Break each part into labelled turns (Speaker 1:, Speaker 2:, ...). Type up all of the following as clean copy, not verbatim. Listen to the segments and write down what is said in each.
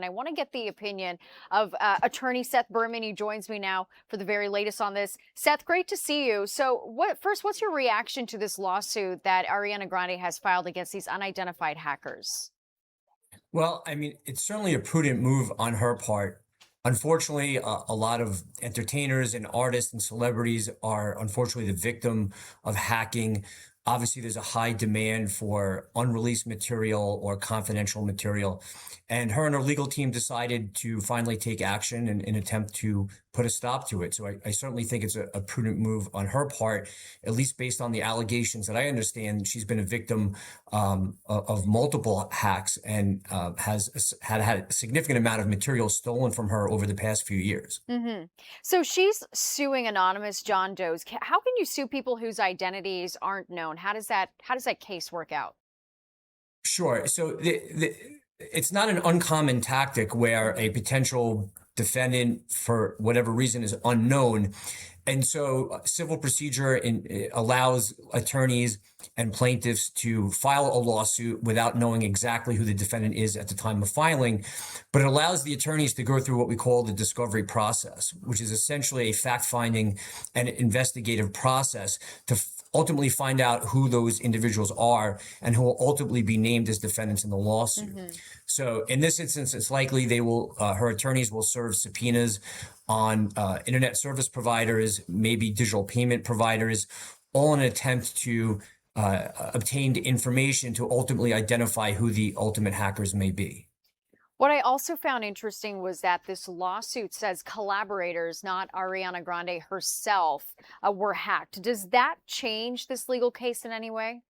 Speaker 1: and I want to get the opinion of attorney Seth Berman. He joins me now for the very latest on this. Seth, great to see you. So, what's your reaction to this lawsuit that Ariana Grande has filed against these unidentified hackers?
Speaker 2: Well, I mean, it's certainly a prudent move on her part. Unfortunately, a lot of entertainers and artists and celebrities are unfortunately the victim of hacking. Obviously, there's a high demand for unreleased material or confidential material. And her and her legal team decided to finally take action in attempt to put a stop to it. So I certainly think it's a prudent move on her part, at least based on the allegations that I understand. She's been a victim of multiple hacks and has had a significant amount of material stolen from her over the past few years.
Speaker 1: So she's suing anonymous John Does. How can you sue people whose identities aren't known? How does that case work out?
Speaker 2: Sure. So it's not an uncommon tactic where a potential defendant, for whatever reason, is unknown. And so civil procedure allows attorneys and plaintiffs to file a lawsuit without knowing exactly who the defendant is at the time of filing. But it allows the attorneys to go through what we call the discovery process, which is essentially a fact-finding and investigative process to ultimately find out who those individuals are and who will ultimately be named as defendants in the lawsuit. So in this instance, it's likely her attorneys will serve subpoenas on internet service providers, maybe digital payment providers, all in an attempt to obtain information to ultimately identify who the ultimate hackers may be.
Speaker 1: What I also found interesting was that this lawsuit says collaborators, not Ariana Grande herself, were hacked. Does that change this legal case in any way?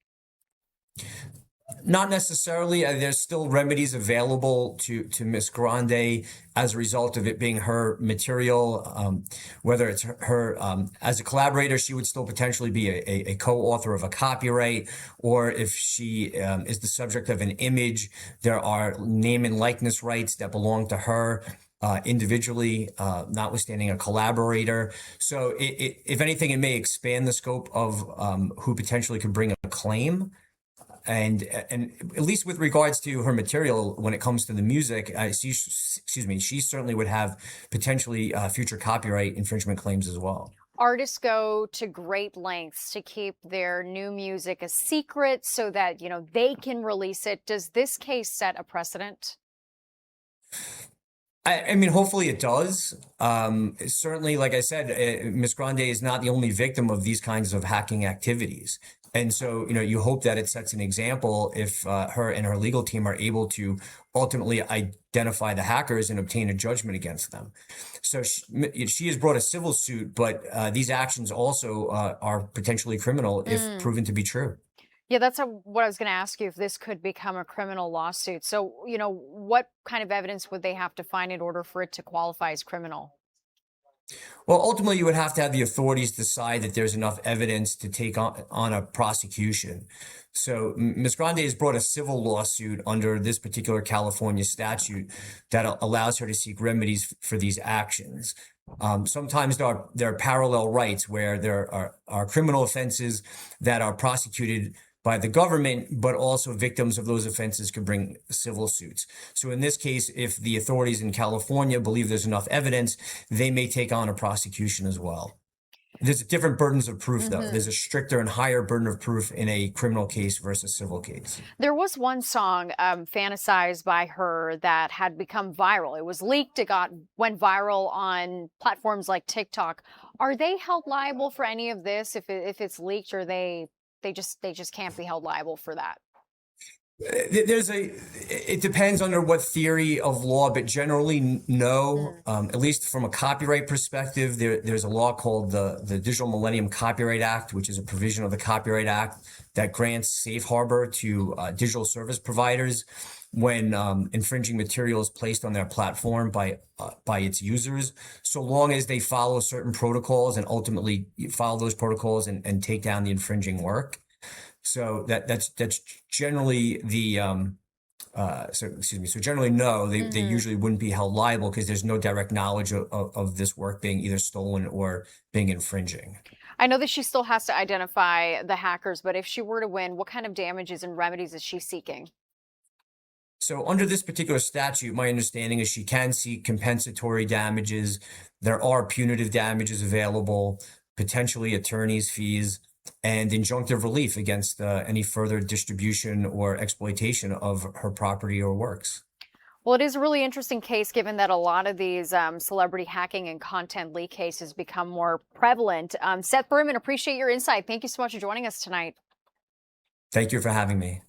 Speaker 2: Not necessarily. There's still remedies available to Miss Grande as a result of it being her material. Whether it's her as a collaborator, she would still potentially be a co-author of a copyright, or if she is the subject of an image, there are name and likeness rights that belong to her individually, notwithstanding a collaborator. So if anything, it may expand the scope of who potentially could bring a claim. And at least with regards to her material, when it comes to the music, she certainly would have potentially future copyright infringement claims as well.
Speaker 1: Artists go to great lengths to keep their new music a secret so that, they can release it. Does this case set a precedent?
Speaker 2: I mean, hopefully it does. Certainly, like I said, Miss Grande is not the only victim of these kinds of hacking activities. And so, you hope that it sets an example if her and her legal team are able to ultimately identify the hackers and obtain a judgment against them. So she has brought a civil suit, but these actions also are potentially criminal if proven to be true.
Speaker 1: Yeah, that's what I was going to ask you, if this could become a criminal lawsuit. So, what kind of evidence would they have to find in order for it to qualify as criminal?
Speaker 2: Well, ultimately, you would have to have the authorities decide that there's enough evidence to take on a prosecution. So Ms. Grande has brought a civil lawsuit under this particular California statute that allows her to seek remedies for these actions. Sometimes there are parallel rights where there are criminal offenses that are prosecuted by the government, but also victims of those offenses could bring civil suits. So in this case, if the authorities in California believe there's enough evidence, they may take on a prosecution as well. There's different burdens of proof, though. There's a stricter and higher burden of proof in a criminal case versus civil case.
Speaker 1: There was one song fantasized by her that had become viral. It was leaked. Went viral on platforms like TikTok. Are they held liable for any of this if it's leaked, or they just can't be held liable for that?
Speaker 2: It depends under what theory of law, but generally no. At least from a copyright perspective, there's a law called the Digital Millennium Copyright Act, which is a provision of the Copyright Act that grants safe harbor to digital service providers when infringing material is placed on their platform by its users, so long as they follow certain protocols and ultimately follow those protocols and take down the infringing work. So that's generally the so generally no, they usually wouldn't be held liable because there's no direct knowledge of this work being either stolen or being infringing.
Speaker 1: I know that she still has to identify the hackers, but if she were to win, what kind of damages and remedies is she seeking?
Speaker 2: So under this particular statute, my understanding is she can seek compensatory damages. There are punitive damages available, potentially attorney's fees, and injunctive relief against any further distribution or exploitation of her property or works.
Speaker 1: Well, it is a really interesting case given that a lot of these celebrity hacking and content leak cases become more prevalent. Seth Berman, appreciate your insight. Thank you so much for joining us tonight.
Speaker 2: Thank you for having me.